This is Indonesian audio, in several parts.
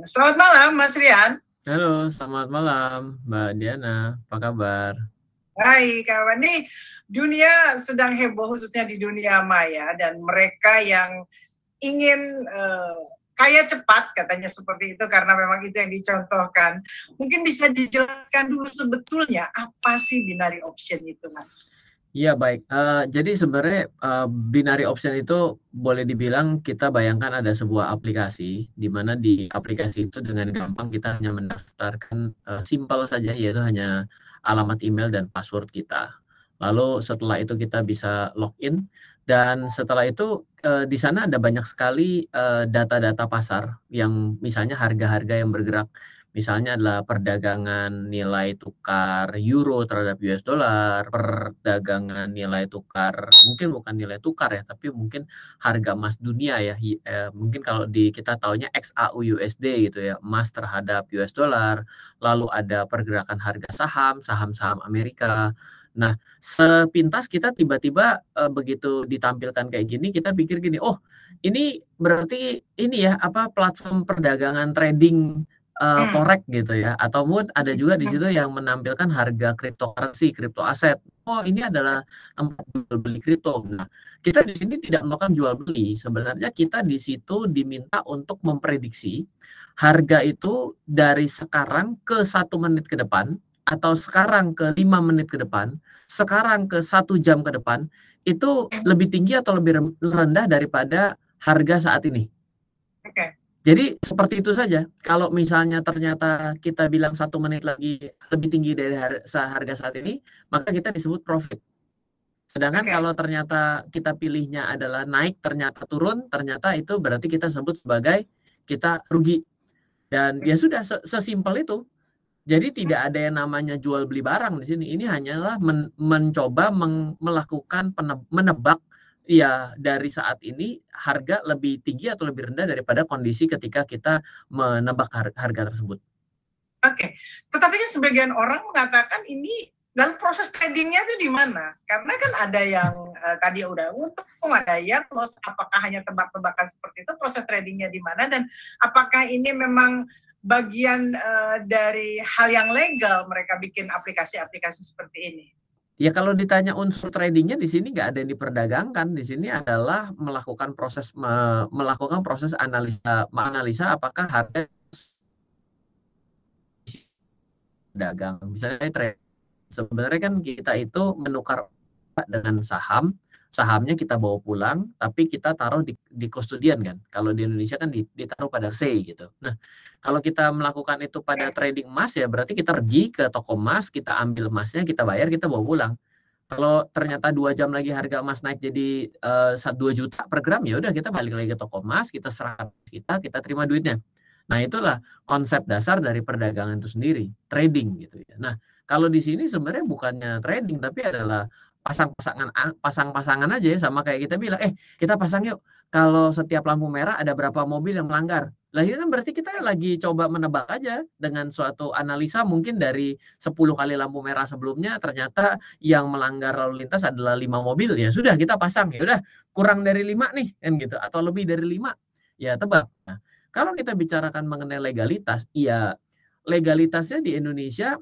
Selamat malam, Mas Rian. Halo, selamat malam Mbak Diana. Apa kabar? Hai, kawan. Nih, dunia sedang heboh, khususnya di dunia maya, dan mereka yang ingin kaya cepat, katanya seperti itu, karena memang itu yang dicontohkan. Mungkin bisa dijelaskan dulu sebetulnya apa sih binary option itu, Mas? Iya baik. Jadi sebenarnya binary option itu boleh dibilang kita bayangkan ada sebuah aplikasi di mana di aplikasi itu dengan gampang kita hanya mendaftarkan simpel saja yaitu hanya alamat email dan password kita. Lalu setelah itu kita bisa login dan setelah itu di sana ada banyak sekali data-data pasar yang misalnya harga-harga yang bergerak. Misalnya adalah perdagangan nilai tukar euro terhadap US dollar, perdagangan nilai tukar, mungkin bukan nilai tukar ya, tapi mungkin harga emas dunia ya. Mungkin kalau di kita taunya XAU USD gitu ya, emas terhadap US dollar. Lalu ada pergerakan harga saham, saham-saham Amerika. Nah, sepintas kita tiba-tiba begitu ditampilkan kayak gini, kita pikir gini, oh ini berarti ini ya apa platform perdagangan trading forex gitu ya, ataupun ada juga di situ yang menampilkan harga cryptocurrency, kripto aset. Oh, ini adalah tempat jual beli kripto. Nah, kita di sini tidak melakukan jual beli. Sebenarnya kita di situ diminta untuk memprediksi harga itu dari sekarang ke 1 menit ke depan, atau sekarang ke 5 menit ke depan, sekarang ke 1 jam ke depan, itu lebih tinggi atau lebih rendah daripada harga saat ini. Oke. Jadi seperti itu saja. Kalau misalnya ternyata kita bilang 1 menit lagi lebih tinggi dari harga saat ini, maka kita disebut profit. Sedangkan Oke. kalau ternyata kita pilihnya adalah naik, ternyata turun, ternyata itu berarti kita sebut sebagai kita rugi. Dan ya sudah, sesimpel itu. Jadi tidak ada yang namanya jual beli barang di sini. Ini hanyalah mencoba melakukan menebak ya dari saat ini harga lebih tinggi atau lebih rendah daripada kondisi ketika kita menebak harga tersebut. Oke, tetapi kan sebagian orang mengatakan ini dalam proses tradingnya itu di mana? Karena kan ada yang tadi udah untung, ada yang loss. Apakah hanya tebak-tebakan seperti itu? Proses tradingnya di mana? Dan apakah ini memang bagian dari hal yang legal mereka bikin aplikasi-aplikasi seperti ini? Ya kalau ditanya unsur tradingnya di sini nggak ada yang diperdagangkan. Di sini adalah melakukan proses analisa apakah harga dagang. Misalnya trade. Sebenarnya kan kita itu menukar dengan saham, sahamnya kita bawa pulang, tapi kita taruh di kustodian kan. Kalau di Indonesia kan ditaruh pada C gitu. Nah, kalau kita melakukan itu pada trading emas ya berarti kita pergi ke toko emas, kita ambil emasnya, kita bayar, kita bawa pulang. Kalau ternyata 2 jam lagi harga emas naik jadi 2 juta per gram, ya udah kita balik lagi ke toko emas, kita serahkan kita terima duitnya. Nah, itulah konsep dasar dari perdagangan itu sendiri, trading gitu ya. Nah, kalau di sini sebenarnya bukannya trading tapi adalah pasang-pasangan aja ya, sama kayak kita bilang, kita pasang yuk kalau setiap lampu merah ada berapa mobil yang melanggar. Lah itu kan berarti kita lagi coba menebak aja dengan suatu analisa mungkin dari 10 kali lampu merah sebelumnya ternyata yang melanggar lalu lintas adalah 5 mobil, ya sudah kita pasang, ya udah kurang dari 5 nih kan gitu, atau lebih dari 5 ya tebak. Nah, kalau kita bicarakan mengenai legalitas, ya legalitasnya di Indonesia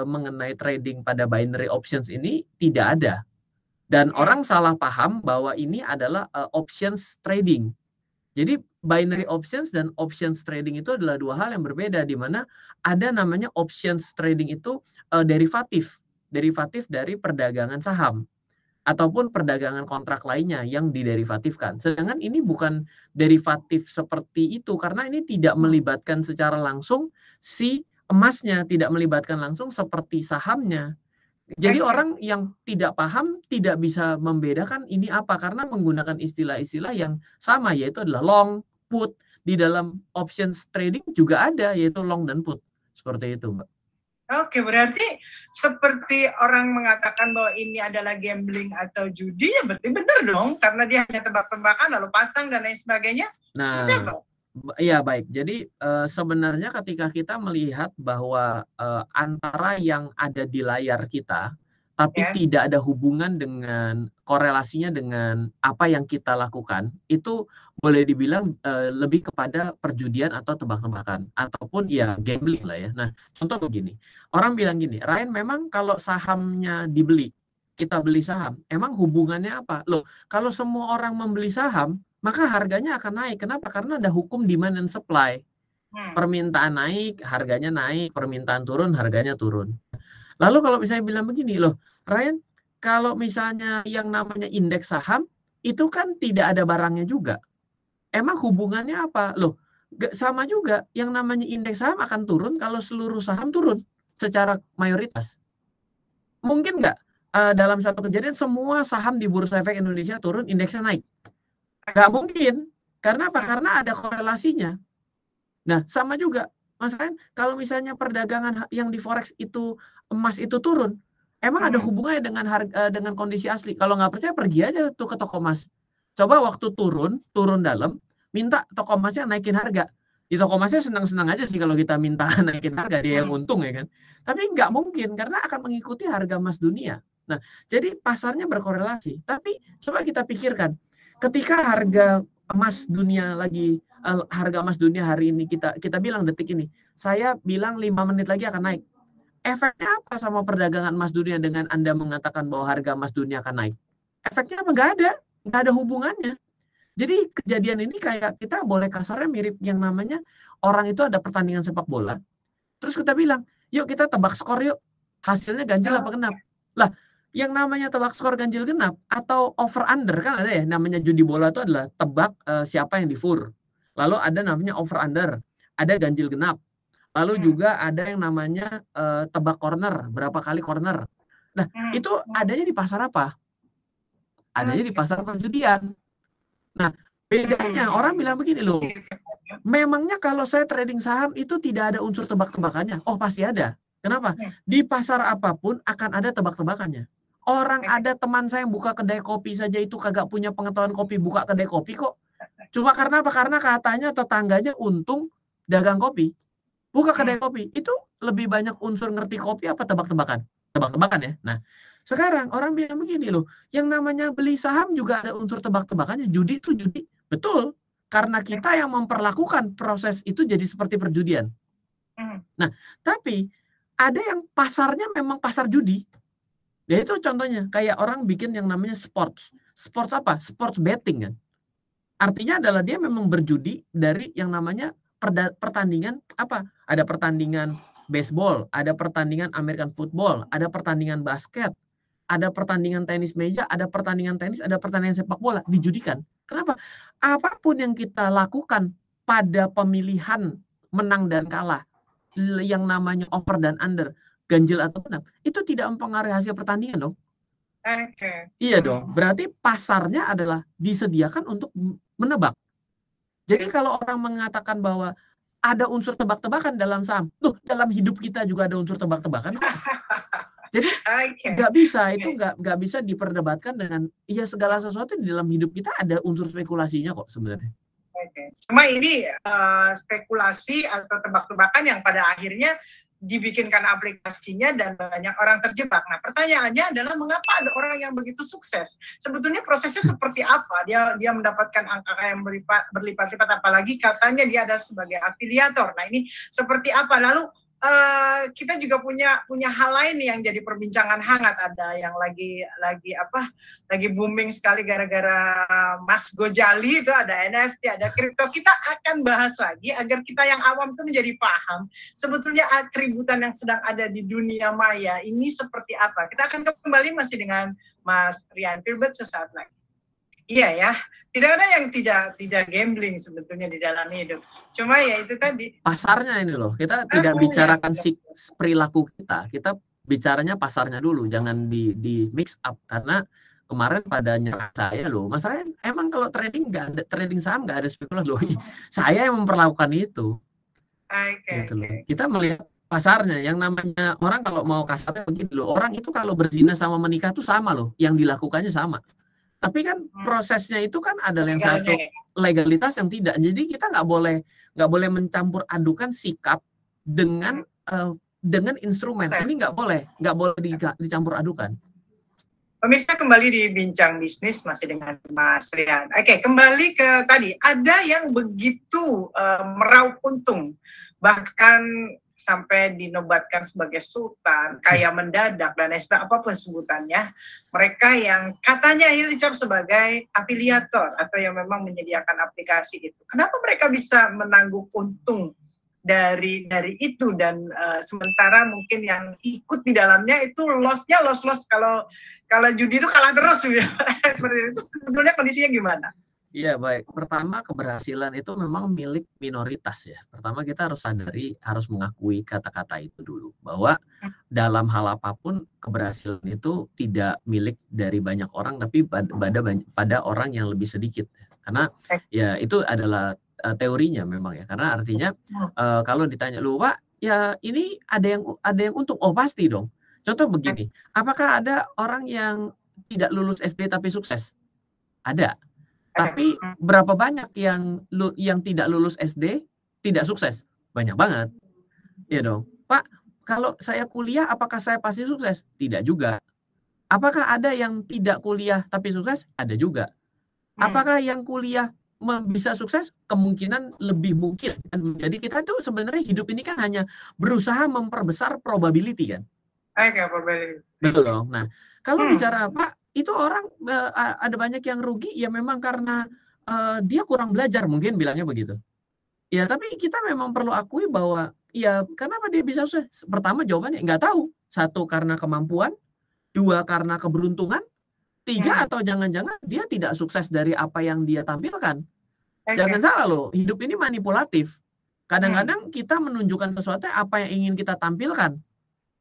mengenai trading pada binary options ini tidak ada. Dan orang salah paham bahwa ini adalah options trading. Jadi binary options dan options trading itu adalah dua hal yang berbeda, di mana ada namanya options trading itu derivatif dari perdagangan saham ataupun perdagangan kontrak lainnya yang diderivatifkan. Sedangkan ini bukan derivatif seperti itu karena ini tidak melibatkan secara langsung si emasnya, tidak melibatkan langsung seperti sahamnya. Jadi orang yang tidak paham tidak bisa membedakan ini apa karena menggunakan istilah-istilah yang sama, yaitu adalah long, put. Di dalam options trading juga ada, yaitu long dan put. Seperti itu, Mbak. Oke, berarti seperti orang mengatakan bahwa ini adalah gambling atau judi, ya berarti benar dong, karena dia hanya tebak-tebakan lalu pasang dan lain sebagainya. Nah, iya baik. Jadi sebenarnya ketika kita melihat bahwa antara yang ada di layar kita tapi tidak ada hubungan dengan korelasinya dengan apa yang kita lakukan, itu boleh dibilang lebih kepada perjudian atau tebak-tebakan ataupun ya gambling lah ya. Nah, contoh begini, orang bilang gini, Ryan, memang kalau sahamnya dibeli, kita beli saham, emang hubungannya apa? Loh, kalau semua orang membeli saham, maka harganya akan naik. Kenapa? Karena ada hukum demand and supply. Permintaan naik, harganya naik, permintaan turun, harganya turun. Lalu kalau misalnya bilang begini, loh Ryan, kalau misalnya yang namanya indeks saham, itu kan tidak ada barangnya juga. Emang hubungannya apa? Loh, sama juga, yang namanya indeks saham akan turun kalau seluruh saham turun secara mayoritas. Mungkin nggak dalam satu kejadian semua saham di Bursa Efek Indonesia turun, indeksnya naik? Nggak mungkin. Karena apa? Karena ada korelasinya. Nah, sama juga, Mas Ryan, kalau misalnya perdagangan yang di Forex itu, emas itu turun, emang ada hubungannya dengan harga, dengan kondisi asli? Kalau nggak percaya, pergi aja tuh ke toko emas. Coba waktu turun dalam, minta toko emasnya naikin harga. Di toko emasnya senang-senang aja sih kalau kita minta naikin harga, dia yang untung ya kan. Tapi nggak mungkin, karena akan mengikuti harga emas dunia. Nah, jadi pasarnya berkorelasi. Tapi coba kita pikirkan, ketika harga emas dunia harga emas dunia hari ini kita bilang detik ini, saya bilang 5 menit lagi akan naik. Efeknya apa sama perdagangan emas dunia dengan Anda mengatakan bahwa harga emas dunia akan naik? Efeknya apa? Nggak ada hubungannya. Jadi kejadian ini kayak kita boleh kasarnya mirip yang namanya orang itu ada pertandingan sepak bola, terus kita bilang, yuk kita tebak skor yuk, hasilnya ganjil apa genap. Lah, yang namanya tebak skor ganjil genap atau over under kan ada ya, namanya judi bola itu adalah tebak siapa yang di fur. Lalu ada namanya over under, ada ganjil genap. Lalu juga ada yang namanya tebak corner, berapa kali corner. Nah, itu adanya di pasar apa? Adanya di pasar perjudian. Nah, bedanya orang bilang begini loh, memangnya kalau saya trading saham itu tidak ada unsur tebak-tebakannya? Oh, pasti ada. Kenapa? Di pasar apapun akan ada tebak-tebakannya. Orang ada teman saya yang buka kedai kopi saja itu kagak punya pengetahuan kopi, buka kedai kopi kok. Cuma karena apa? Karena katanya tetangganya untung dagang kopi. Buka kedai kopi. Itu lebih banyak unsur ngerti kopi apa tebak-tebakan? Tebak-tebakan ya. Nah, sekarang orang bilang begini loh, yang namanya beli saham juga ada unsur tebak-tebakannya. Judi itu judi. Betul. Karena kita yang memperlakukan proses itu jadi seperti perjudian. Nah, tapi ada yang pasarnya memang pasar judi. Ya itu contohnya, kayak orang bikin yang namanya sports. Sports apa? Sports betting kan. Artinya adalah dia memang berjudi dari yang namanya pertandingan apa? Ada pertandingan baseball, ada pertandingan American football, ada pertandingan basket, ada pertandingan tenis meja, ada pertandingan tenis, ada pertandingan sepak bola, dijudikan. Kenapa? Apapun yang kita lakukan pada pemilihan menang dan kalah, yang namanya over dan under, ganjil atau genap, itu tidak mempengaruhi hasil pertandingan dong. Iya dong. Berarti pasarnya adalah disediakan untuk menebak. Jadi kalau orang mengatakan bahwa ada unsur tebak-tebakan dalam saham, tuh dalam hidup kita juga ada unsur tebak-tebakan. Jadi nggak bisa, itu nggak bisa diperdebatkan dengan ya segala sesuatu di dalam hidup kita ada unsur spekulasinya kok sebenarnya. Cuma ini spekulasi atau tebak-tebakan yang pada akhirnya dibikinkan aplikasinya dan banyak orang terjebak. Nah, pertanyaannya adalah mengapa ada orang yang begitu sukses? Sebetulnya prosesnya seperti apa? Dia mendapatkan angka yang berlipat-lipat, apalagi katanya dia ada sebagai afiliator. Nah, ini seperti apa? Lalu kita juga punya hal lain yang jadi perbincangan hangat. Ada yang lagi booming sekali gara-gara Mas Gojali, itu ada NFT, ada kripto. Kita akan bahas lagi agar kita yang awam itu menjadi paham sebetulnya keributan yang sedang ada di dunia maya ini seperti apa. Kita akan kembali masih dengan Mas Ryan Filbert sesaat lagi. Iya ya, tidak ada yang tidak gambling sebetulnya di dalam hidup. Cuma ya itu tadi. Pasarnya ini loh, kita tidak bicarakan perilaku kita bicaranya pasarnya dulu, jangan di mix up. Karena kemarin pada nyerang saya loh, Mas Ryan, emang kalau trading saham nggak ada spekulasi loh. Saya yang memperlakukan itu. Gitu loh. Kita melihat pasarnya, yang namanya orang kalau mau kasarnya begitu loh, orang itu kalau berzina sama menikah tuh sama loh, yang dilakukannya sama. Tapi kan prosesnya itu kan adalah yang satu legalitas yang tidak. Jadi kita nggak boleh mencampur adukan sikap dengan instrumen. Ini nggak boleh dicampur adukan. Pemirsa, kembali di Bincang Bisnis masih dengan Mas Rian. Oke, kembali ke tadi. Ada yang begitu meraup untung, bahkan sampai dinobatkan sebagai sultan, kaya mendadak, dan apapun sebutannya. Mereka yang katanya ini dicap sebagai afiliator atau yang memang menyediakan aplikasi itu. Kenapa mereka bisa menanggung untung dari itu, dan sementara mungkin yang ikut di dalamnya itu loss-nya loss kalau judi itu kalah terus ya. Seperti itu. Sebetulnya kondisinya gimana? Iya, baik. Pertama, keberhasilan itu memang milik minoritas ya. Pertama, kita harus sadari, harus mengakui kata-kata itu dulu, bahwa dalam hal apapun keberhasilan itu tidak milik dari banyak orang, tapi pada orang yang lebih sedikit. Karena ya itu adalah teorinya memang ya. Karena artinya kalau ditanya, lu Pak, ya ini ada yang untung. Oh, pasti dong. Contoh begini, apakah ada orang yang tidak lulus SD tapi sukses? Ada. Tapi berapa banyak yang tidak lulus SD tidak sukses? Banyak banget. Ya dong. Pak, kalau saya kuliah apakah saya pasti sukses? Tidak juga. Apakah ada yang tidak kuliah tapi sukses? Ada juga. Apakah yang kuliah bisa sukses? Kemungkinan lebih mungkin. Jadi kita tuh sebenarnya hidup ini kan hanya berusaha memperbesar probability kan. Betul dong. Nah, kalau bicara Pak, itu orang ada banyak yang rugi ya memang karena dia kurang belajar, mungkin bilangnya begitu. Ya, tapi kita memang perlu akui bahwa ya kenapa dia bisa sukses? Pertama jawabannya nggak tahu. Satu, karena kemampuan. Dua, karena keberuntungan. Tiga, atau jangan-jangan dia tidak sukses dari apa yang dia tampilkan. Jangan salah loh, hidup ini manipulatif. Kadang-kadang kita menunjukkan sesuatu apa yang ingin kita tampilkan,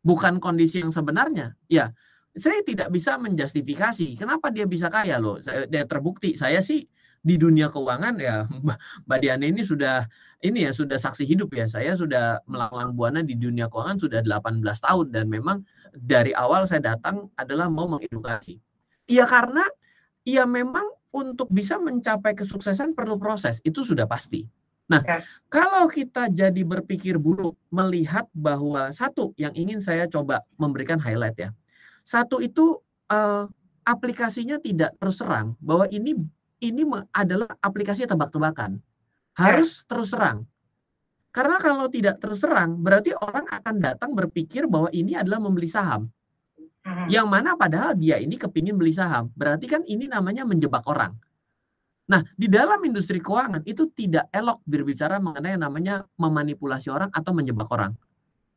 bukan kondisi yang sebenarnya. Ya, saya tidak bisa menjustifikasi kenapa dia bisa kaya loh. Dia terbukti. Saya sih di dunia keuangan ya, Mbak Diana ini sudah saksi hidup ya. Saya sudah melanglang buana di dunia keuangan sudah 18 tahun dan memang dari awal saya datang adalah mau mengedukasi. Ya karena ya memang untuk bisa mencapai kesuksesan perlu proses, itu sudah pasti. Nah, kalau kita jadi berpikir buruk melihat bahwa satu yang ingin saya coba memberikan highlight ya. Satu itu aplikasinya tidak terus terang bahwa ini adalah aplikasi tebak-tebakan. Harus terus terang. Karena kalau tidak terus terang berarti orang akan datang berpikir bahwa ini adalah membeli saham. Yang mana padahal dia ini kepingin beli saham. Berarti kan ini namanya menjebak orang. Nah, di dalam industri keuangan itu tidak elok berbicara mengenai yang namanya memanipulasi orang atau menjebak orang.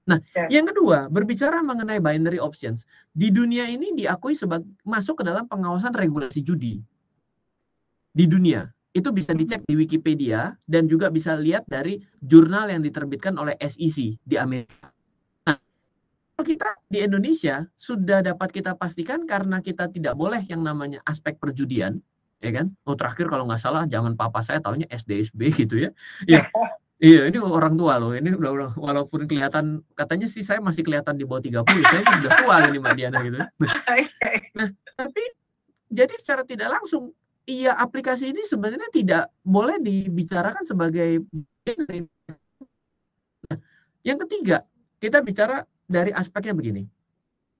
Nah, yang kedua, berbicara mengenai binary options. Di dunia ini diakui masuk ke dalam pengawasan regulasi judi. Di dunia. Itu bisa dicek di Wikipedia dan juga bisa lihat dari jurnal yang diterbitkan oleh SEC di Amerika. Nah, kita di Indonesia sudah dapat kita pastikan karena kita tidak boleh yang namanya aspek perjudian, ya kan? Oh, terakhir kalau nggak salah zaman papa saya tahunya SD-SB gitu ya. Ya. Iya, ini orang tua loh. Ini udah walaupun kelihatan katanya sih saya masih kelihatan di bawah 30, saya sudah tua ini Mbak Diana gitu. Nah, tapi jadi secara tidak langsung iya aplikasi ini sebenarnya tidak boleh dibicarakan sebagai. Nah, yang ketiga, kita bicara dari aspeknya begini.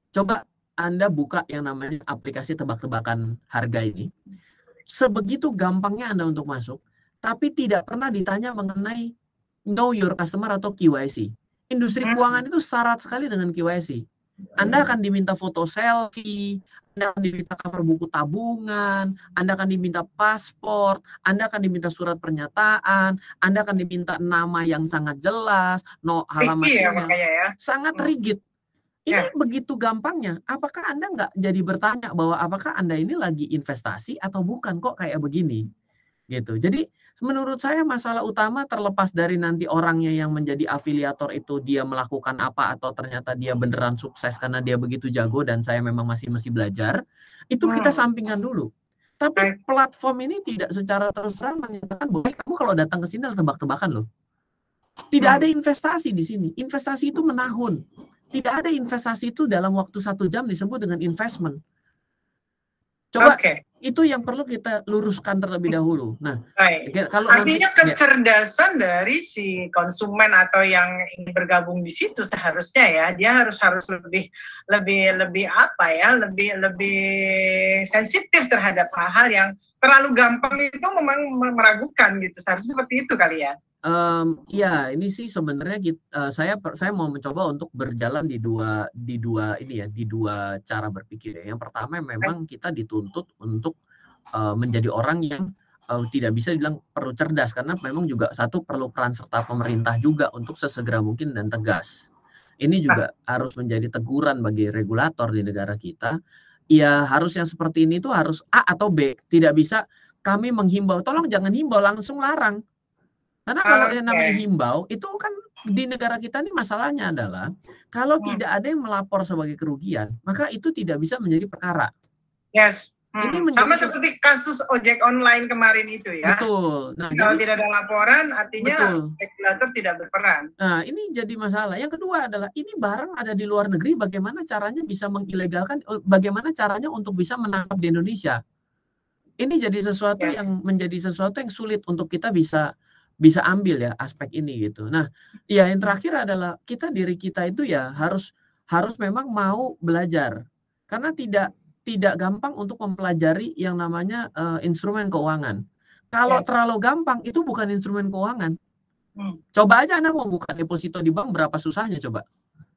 Coba Anda buka yang namanya aplikasi tebak-tebakan harga ini. Sebegitu gampangnya Anda untuk masuk, tapi tidak pernah ditanya mengenai know your customer atau KYC. Industri keuangan itu syarat sekali dengan KYC. Anda akan diminta foto selfie, Anda akan diminta cover buku tabungan, Anda akan diminta paspor, Anda akan diminta surat pernyataan, Anda akan diminta nama yang sangat jelas, halaman email, sangat rigid. Ini begitu gampangnya. Apakah Anda nggak jadi bertanya bahwa apakah Anda ini lagi investasi atau bukan kok kayak begini? Gitu. Jadi menurut saya masalah utama terlepas dari nanti orangnya yang menjadi afiliator itu dia melakukan apa atau ternyata dia beneran sukses karena dia begitu jago dan saya memang masih belajar, itu kita sampingkan dulu. Tapi platform ini tidak secara terus terang menyatakan bahwa kamu kalau datang ke sini adalah tebak-tebakan loh. Tidak ada investasi di sini. Investasi itu menahun. Tidak ada investasi itu dalam waktu 1 jam disebut dengan investment. Coba itu yang perlu kita luruskan terlebih dahulu. Nah, kalau artinya kecerdasan dari si konsumen atau yang ingin bergabung di situ seharusnya ya, dia harus lebih apa ya, lebih sensitif terhadap hal-hal yang terlalu gampang itu memang meragukan gitu. Seharusnya seperti itu kali ya. Ya, ini sih sebenarnya saya mau mencoba untuk berjalan di dua cara berpikir ya. Yang pertama memang kita dituntut untuk menjadi orang yang tidak bisa bilang perlu cerdas, karena memang juga satu perlu peran serta pemerintah juga untuk sesegera mungkin dan tegas. Ini juga harus menjadi teguran bagi regulator di negara kita. Ya harus yang seperti ini tuh harus A atau B. Tidak bisa kami menghimbau, tolong jangan himbau, langsung larang. Karena kalau yang namanya himbau, itu kan di negara kita ini masalahnya adalah kalau tidak ada yang melapor sebagai kerugian, maka itu tidak bisa menjadi perkara. Yes. Ini sama seperti kasus ojek online kemarin itu ya. Betul. Nah, kalau tidak ada laporan, artinya regulator tidak berperan. Nah, ini jadi masalah. Yang kedua adalah ini barang ada di luar negeri, bagaimana caranya bisa mengilegalkan, bagaimana caranya untuk bisa menangkap di Indonesia. Ini jadi sesuatu yang menjadi sesuatu yang sulit untuk kita bisa ambil ya aspek ini gitu. Nah, ya yang terakhir adalah diri kita itu ya harus memang mau belajar, karena tidak gampang untuk mempelajari yang namanya instrumen keuangan. Kalau terlalu gampang itu bukan instrumen keuangan. Coba aja Anda mau buka deposito di bank, berapa susahnya coba.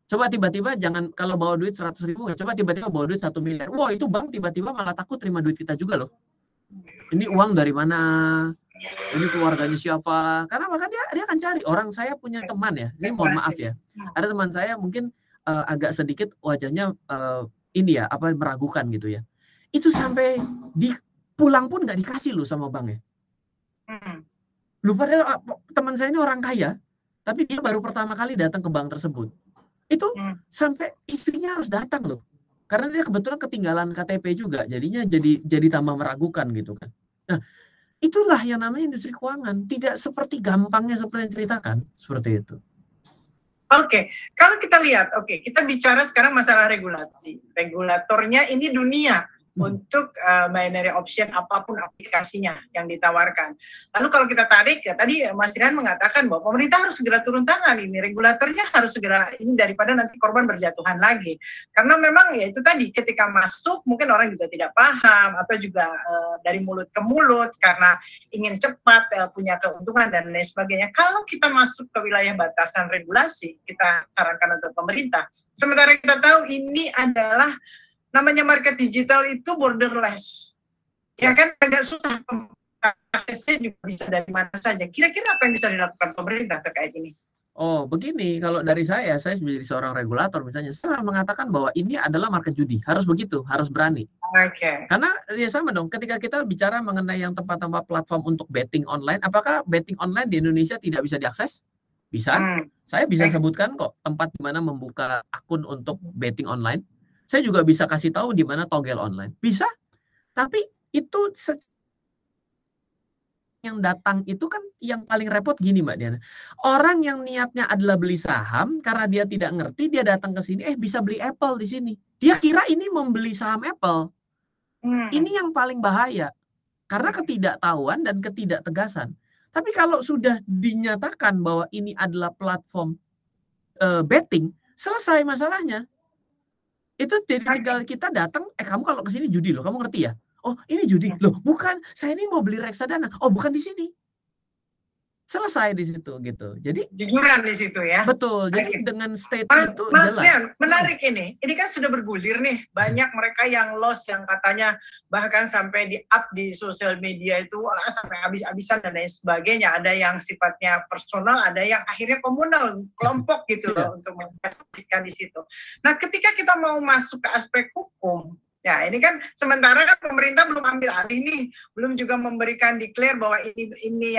Coba tiba-tiba jangan kalau bawa duit 100.000, coba tiba-tiba bawa duit 1 miliar. Wah, itu bank tiba-tiba malah takut terima duit kita juga loh. Ini uang dari mana? Ini keluarganya siapa? Karena maka dia akan cari. Orang saya punya teman ya, ini mohon maaf ya, ada teman saya mungkin agak sedikit wajahnya ini ya meragukan gitu ya. Itu sampai pulang pun nggak dikasih loh sama banknya. Lu padahal teman saya ini orang kaya, tapi dia baru pertama kali datang ke bank tersebut. Itu sampai istrinya harus datang loh, karena dia kebetulan ketinggalan KTP juga, jadinya jadi tambah meragukan gitu kan. Nah, itulah yang namanya industri keuangan, tidak seperti gampangnya seperti yang ceritakan, seperti itu. Oke, kalau kita lihat, kita bicara sekarang masalah regulasi. Regulatornya ini dunia untuk binary option apapun aplikasinya yang ditawarkan. Lalu kalau kita tarik, ya tadi Mas Rian mengatakan bahwa pemerintah harus segera turun tangan ini, regulatornya harus segera ini daripada nanti korban berjatuhan lagi. Karena memang ya itu tadi, ketika masuk mungkin orang juga tidak paham atau juga dari mulut ke mulut karena ingin cepat punya keuntungan dan lain sebagainya. Kalau kita masuk ke wilayah batasan regulasi, kita sarankan untuk pemerintah. Sementara kita tahu ini adalah namanya market digital itu borderless, ya kan, agak susah, aksesnya juga bisa dari mana saja. Kira-kira apa yang bisa dilakukan pemerintah terkait ini? Oh, begini, kalau dari saya menjadi seorang regulator misalnya, saya mengatakan bahwa ini adalah market judi, harus begitu, harus berani. Karena ya sama dong, ketika kita bicara mengenai yang tempat-tempat platform untuk betting online, apakah betting online di Indonesia tidak bisa diakses? Bisa. Saya bisa sebutkan kok tempat di mana membuka akun untuk betting online. Saya juga bisa kasih tahu di mana togel online. Bisa. Tapi itu yang datang itu kan yang paling repot gini Mbak Diana. Orang yang niatnya adalah beli saham, karena dia tidak ngerti, dia datang ke sini, bisa beli Apple di sini. Dia kira ini membeli saham Apple. Ini yang paling bahaya. Karena ketidaktahuan dan ketidaktegasan. Tapi kalau sudah dinyatakan bahwa ini adalah platform betting, selesai masalahnya. Itu tinggal kita datang, kamu kalau ke sini judi loh, kamu ngerti ya? Oh, ini judi. Loh, bukan, saya ini mau beli reksadana. Oh, bukan di sini. Selesai di situ gitu. Jadi jujuran di situ ya. Betul. Jadi dengan statement itu Mas jelas. Rian, menarik ini. Ini kan sudah bergulir nih. Banyak mereka yang loss, yang katanya bahkan sampai di up di sosial media itu sampai habis-habisan dan lain sebagainya. Ada yang sifatnya personal, ada yang akhirnya komunal, kelompok gitu loh untuk menginvestasikan di situ. Nah, ketika kita mau masuk ke aspek hukum, ya ini kan sementara kan pemerintah belum ambil alih nih, belum juga memberikan declare bahwa ini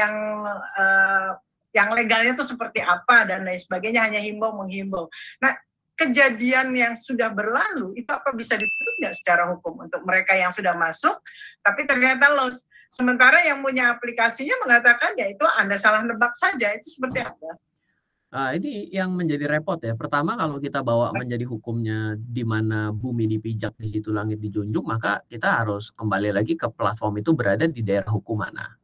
yang legalnya itu seperti apa dan lain sebagainya, hanya menghimbau. Nah, kejadian yang sudah berlalu itu apa bisa ditutup nggak secara hukum untuk mereka yang sudah masuk tapi ternyata loss, sementara yang punya aplikasinya mengatakan ya itu Anda salah nebak saja, itu seperti apa? Ini yang menjadi repot ya. Pertama kalau kita bawa menjadi hukumnya di mana bumi dipijak di situ langit dijunjung, maka kita harus kembali lagi ke platform itu berada di daerah hukum mana.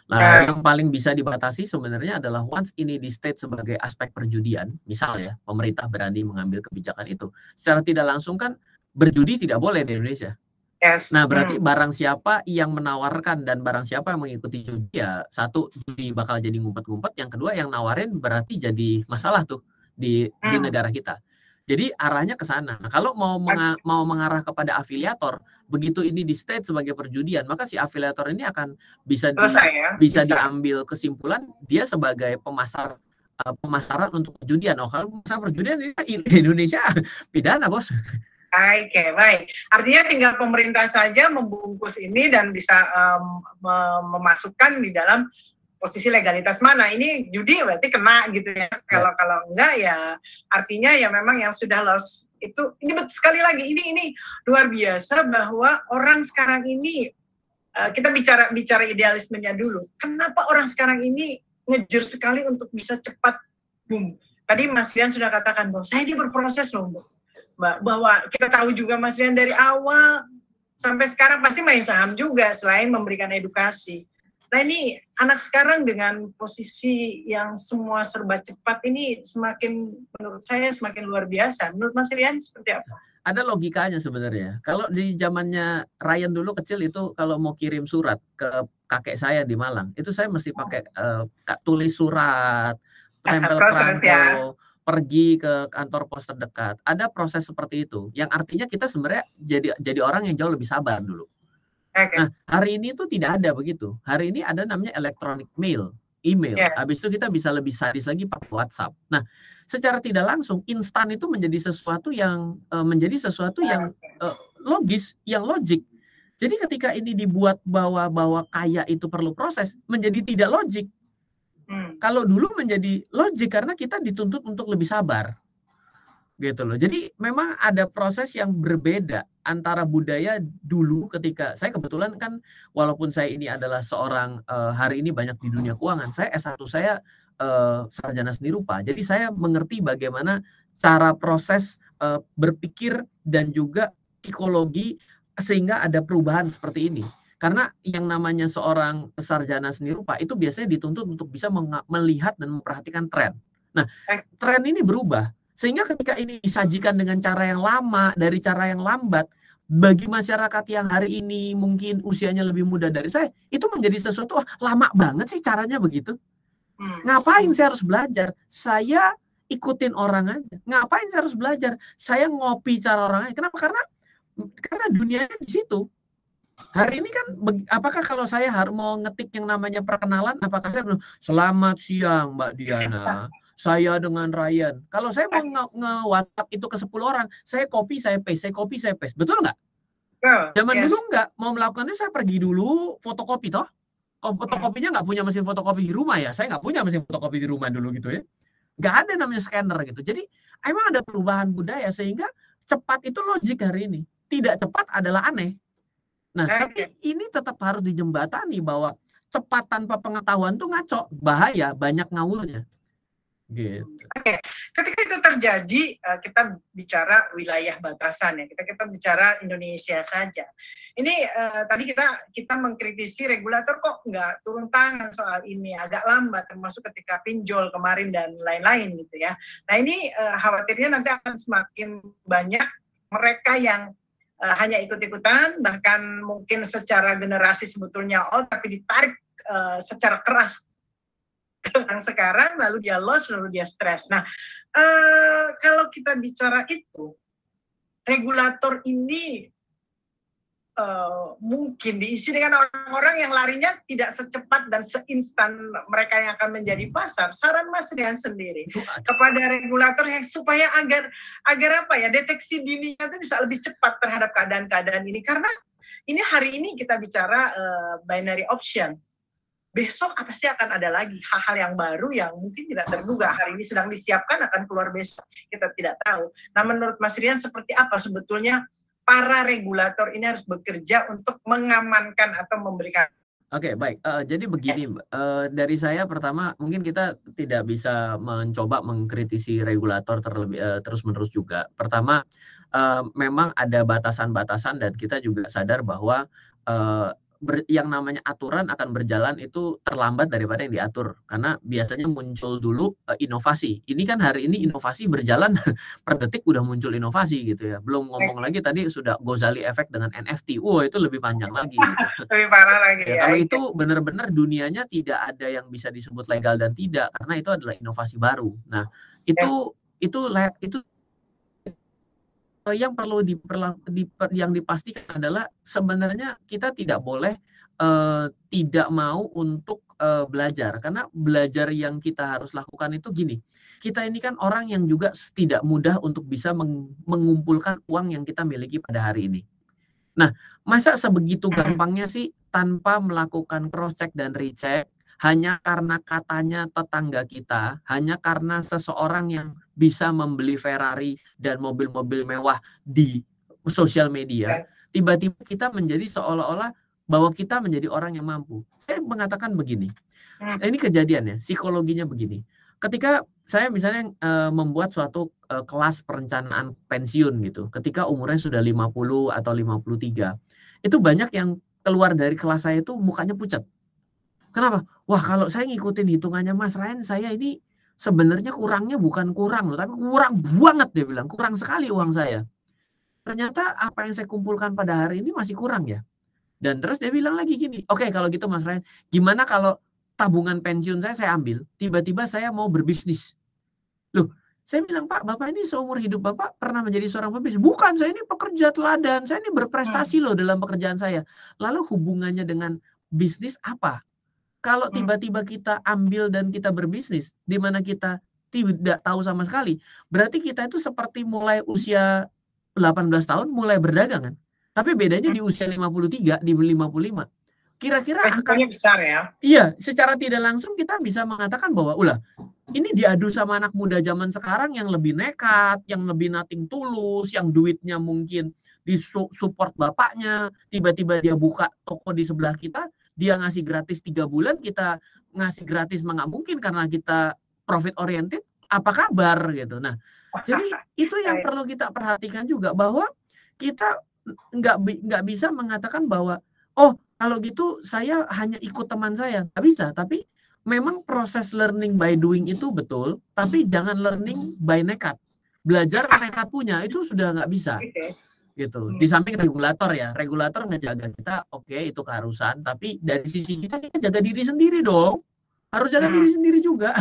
Nah, Nah, yang paling bisa dibatasi sebenarnya adalah once ini di state sebagai aspek perjudian, misal ya, pemerintah berani mengambil kebijakan itu. Secara tidak langsung kan berjudi tidak boleh di Indonesia. yes. Nah, berarti barang siapa yang menawarkan dan barang siapa yang mengikuti judi, ya satu, judi bakal jadi ngumpet-ngumpet, yang kedua yang nawarin berarti jadi masalah tuh di negara kita. Jadi arahnya ke sana. Nah, kalau mau mengarah kepada afiliator, begitu ini di state sebagai perjudian, maka si afiliator ini akan bisa Selesai ya. bisa diambil kesimpulan dia sebagai pemasaran untuk perjudian. Oh, kalau pemasaran perjudian ini di Indonesia pidana, Bos. Oke, baik. Artinya tinggal pemerintah saja membungkus ini dan bisa memasukkan di dalam posisi legalitas mana. Ini judi berarti kena gitu ya. Kalau enggak ya artinya ya memang yang sudah loss itu. Ini sekali lagi ini luar biasa bahwa orang sekarang ini kita bicara idealismenya dulu. Kenapa orang sekarang ini ngejar sekali untuk bisa cepat boom. Tadi Mas Rian sudah katakan bahwa saya ini berproses loh, bahwa kita tahu juga Mas Rian dari awal sampai sekarang pasti main saham juga selain memberikan edukasi. Nah ini anak sekarang dengan posisi yang semua serba cepat ini semakin menurut saya semakin luar biasa. Menurut Mas Rian seperti apa? Ada logikanya sebenarnya. Kalau di zamannya Ryan dulu kecil itu kalau mau kirim surat ke kakek saya di Malang, itu saya mesti pakai tulis surat, tempel perangko, pergi ke kantor pos terdekat. Ada proses seperti itu, yang artinya kita sebenarnya jadi orang yang jauh lebih sabar dulu. Nah, hari ini tuh tidak ada begitu. Hari ini ada namanya electronic mail, email. Habis itu kita bisa lebih sadis lagi pakai WhatsApp. Nah, secara tidak langsung instan itu menjadi sesuatu yang logis, yang logik. Jadi ketika ini dibuat bahwa kaya itu perlu proses, menjadi tidak logik. Kalau dulu menjadi logik karena kita dituntut untuk lebih sabar, gitu loh. Jadi memang ada proses yang berbeda antara budaya dulu ketika saya kebetulan kan walaupun saya ini adalah seorang hari ini banyak di dunia keuangan, saya S1 saya sarjana seni rupa. Jadi saya mengerti bagaimana cara proses berpikir dan juga psikologi sehingga ada perubahan seperti ini. Karena yang namanya seorang sarjana seni rupa itu biasanya dituntut untuk bisa melihat dan memperhatikan tren. Nah, tren ini berubah. Sehingga ketika ini disajikan dengan cara yang lama, dari cara yang lambat, bagi masyarakat yang hari ini mungkin usianya lebih muda dari saya, itu menjadi sesuatu, lama banget sih caranya begitu. Ngapain saya harus belajar? Saya ikutin orang aja. Ngapain saya harus belajar? Saya ngopi cara orang aja. Kenapa? Karena dunianya di situ. Hari ini kan, apakah kalau saya harus mau ngetik yang namanya perkenalan, apakah saya bilang, selamat siang Mbak Diana, saya dengan Ryan. Kalau saya mau nge-WhatsApp itu ke 10 orang, saya copy, saya paste, betul nggak? Zaman dulu nggak, mau melakukannya saya pergi dulu, fotokopi toh. Kalau fotokopinya nggak punya mesin fotokopi di rumah ya, saya nggak punya mesin fotokopi di rumah dulu gitu ya. Nggak ada namanya scanner gitu. Jadi emang ada perubahan budaya sehingga cepat itu logik hari ini. Tidak cepat adalah aneh. Nah, tapi ini tetap harus dijembatani bahwa cepat tanpa pengetahuan tuh ngaco, bahaya, banyak ngawurnya. Gitu. Oke, ketika itu terjadi, kita bicara wilayah batasan ya, kita bicara Indonesia saja. Ini tadi kita mengkritisi regulator kok nggak turun tangan soal ini, agak lambat, termasuk ketika pinjol kemarin dan lain-lain gitu ya. Nah ini khawatirnya nanti akan semakin banyak mereka yang hanya ikut-ikutan, bahkan mungkin secara generasi sebetulnya tapi ditarik secara keras yang sekarang, lalu dia loss, lalu dia stres. Nah, kalau kita bicara itu, regulator ini mungkin diisi dengan orang-orang yang larinya tidak secepat dan seinstan mereka yang akan menjadi pasar. Saran Mas Rian sendiri kepada regulator yang supaya agar apa ya, deteksi dininya itu bisa lebih cepat terhadap keadaan-keadaan ini. Karena ini hari ini kita bicara binary option. Besok apa sih akan ada lagi hal-hal yang baru yang mungkin tidak terduga. Hari ini sedang disiapkan, akan keluar besok, kita tidak tahu. Nah, menurut Mas Rian seperti apa sebetulnya para regulator ini harus bekerja untuk mengamankan atau memberikan? Oke, baik. Jadi begini, dari saya pertama mungkin kita tidak bisa mencoba mengkritisi regulator terus-menerus juga. Pertama, memang ada batasan-batasan dan kita juga sadar bahwa yang namanya aturan akan berjalan itu terlambat daripada yang diatur. Karena biasanya muncul dulu inovasi. Ini kan hari ini inovasi berjalan per detik udah muncul inovasi gitu ya. Belum ngomong lagi tadi sudah Gozali Effect dengan NFT. Wah, itu lebih panjang lagi gitu. Lebih parah lagi Ya, kalau itu benar-benar dunianya tidak ada yang bisa disebut legal dan tidak, karena itu adalah inovasi baru. Nah, itu yang perlu yang dipastikan adalah sebenarnya kita tidak boleh tidak mau untuk belajar, karena belajar yang kita harus lakukan itu gini. Kita ini kan orang yang juga tidak mudah untuk bisa mengumpulkan uang yang kita miliki pada hari ini. Nah, masa sebegitu gampangnya sih tanpa melakukan cross-check dan recheck, hanya karena katanya tetangga kita, hanya karena seseorang yang bisa membeli Ferrari dan mobil-mobil mewah di sosial media, tiba-tiba kita menjadi seolah-olah bahwa kita menjadi orang yang mampu. Saya mengatakan begini, ini kejadian ya, psikologinya begini. Ketika saya misalnya membuat suatu kelas perencanaan pensiun gitu, ketika umurnya sudah 50 atau 53, itu banyak yang keluar dari kelas saya itu mukanya pucat. Kenapa? Wah, kalau saya ngikutin hitungannya Mas Ryan, saya ini sebenarnya kurangnya bukan kurang loh, tapi kurang banget, dia bilang, kurang sekali uang saya. Ternyata apa yang saya kumpulkan pada hari ini masih kurang ya. Dan terus dia bilang lagi gini, oke, kalau gitu Mas Ryan, gimana kalau tabungan pensiun saya ambil, tiba-tiba saya mau berbisnis. Loh, saya bilang, Pak, Bapak ini seumur hidup Bapak pernah menjadi seorang pebisnis? Bukan, saya ini pekerja teladan, saya ini berprestasi loh dalam pekerjaan saya. Lalu hubungannya dengan bisnis apa? Kalau tiba-tiba kita ambil dan kita berbisnis, di mana kita tidak tahu sama sekali, berarti kita itu seperti mulai usia 18 tahun mulai berdagang kan? Tapi bedanya di usia 53, di 55. Kira-kira akan besar ya. Iya, secara tidak langsung kita bisa mengatakan bahwa ini diadu sama anak muda zaman sekarang yang lebih nekat, yang lebih nothing tulus, yang duitnya mungkin disupport bapaknya, tiba-tiba dia buka toko di sebelah kita, dia ngasih gratis 3 bulan, kita ngasih gratis nggak mungkin karena kita profit oriented, apa kabar gitu. Nah, jadi itu yang perlu kita perhatikan juga, bahwa kita nggak bisa mengatakan bahwa kalau gitu saya hanya ikut teman saya, nggak bisa. Tapi memang proses learning by doing itu betul, tapi jangan learning by nekat. Belajar nekat punya itu sudah nggak bisa. Gitu. Di samping regulator ya, regulator ngejaga kita, oke, itu keharusan, tapi dari sisi kita jaga diri sendiri dong. Harus jaga diri sendiri juga.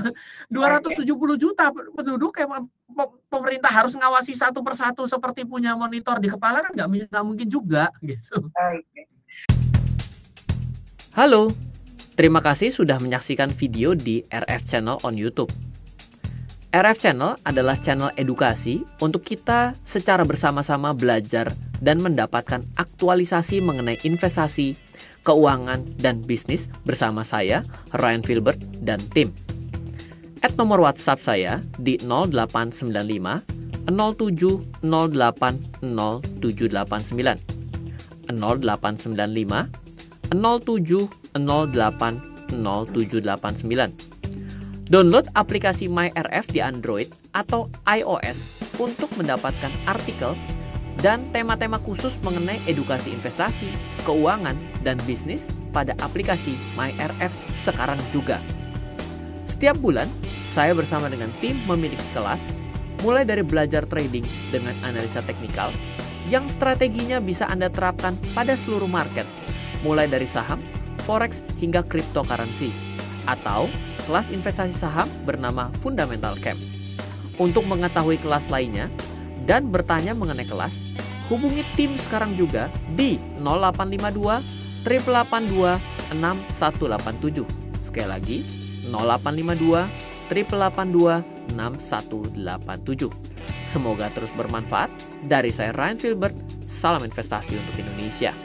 270 juta penduduk, kayak pemerintah harus ngawasi satu persatu seperti punya monitor di kepala, kan nggak mungkin juga gitu. Halo, terima kasih sudah menyaksikan video di RF Channel on YouTube. RF Channel adalah channel edukasi untuk kita secara bersama-sama belajar dan mendapatkan aktualisasi mengenai investasi, keuangan, dan bisnis bersama saya, Ryan Filbert, dan tim. Add nomor WhatsApp saya di 0895 07 08 0789 0895 07 08 0789. Download aplikasi MyRF di Android atau iOS untuk mendapatkan artikel dan tema-tema khusus mengenai edukasi investasi, keuangan, dan bisnis pada aplikasi MyRF sekarang juga. Setiap bulan, saya bersama dengan tim memiliki kelas, mulai dari belajar trading dengan analisa teknikal, yang strateginya bisa Anda terapkan pada seluruh market, mulai dari saham, forex, hingga cryptocurrency, atau kelas investasi saham bernama Fundamental Camp. Untuk mengetahui kelas lainnya dan bertanya mengenai kelas, hubungi tim sekarang juga di 0852 882 6187. Sekali lagi, 0852 882 6187. Semoga terus bermanfaat. Dari saya Ryan Filbert, salam investasi untuk Indonesia.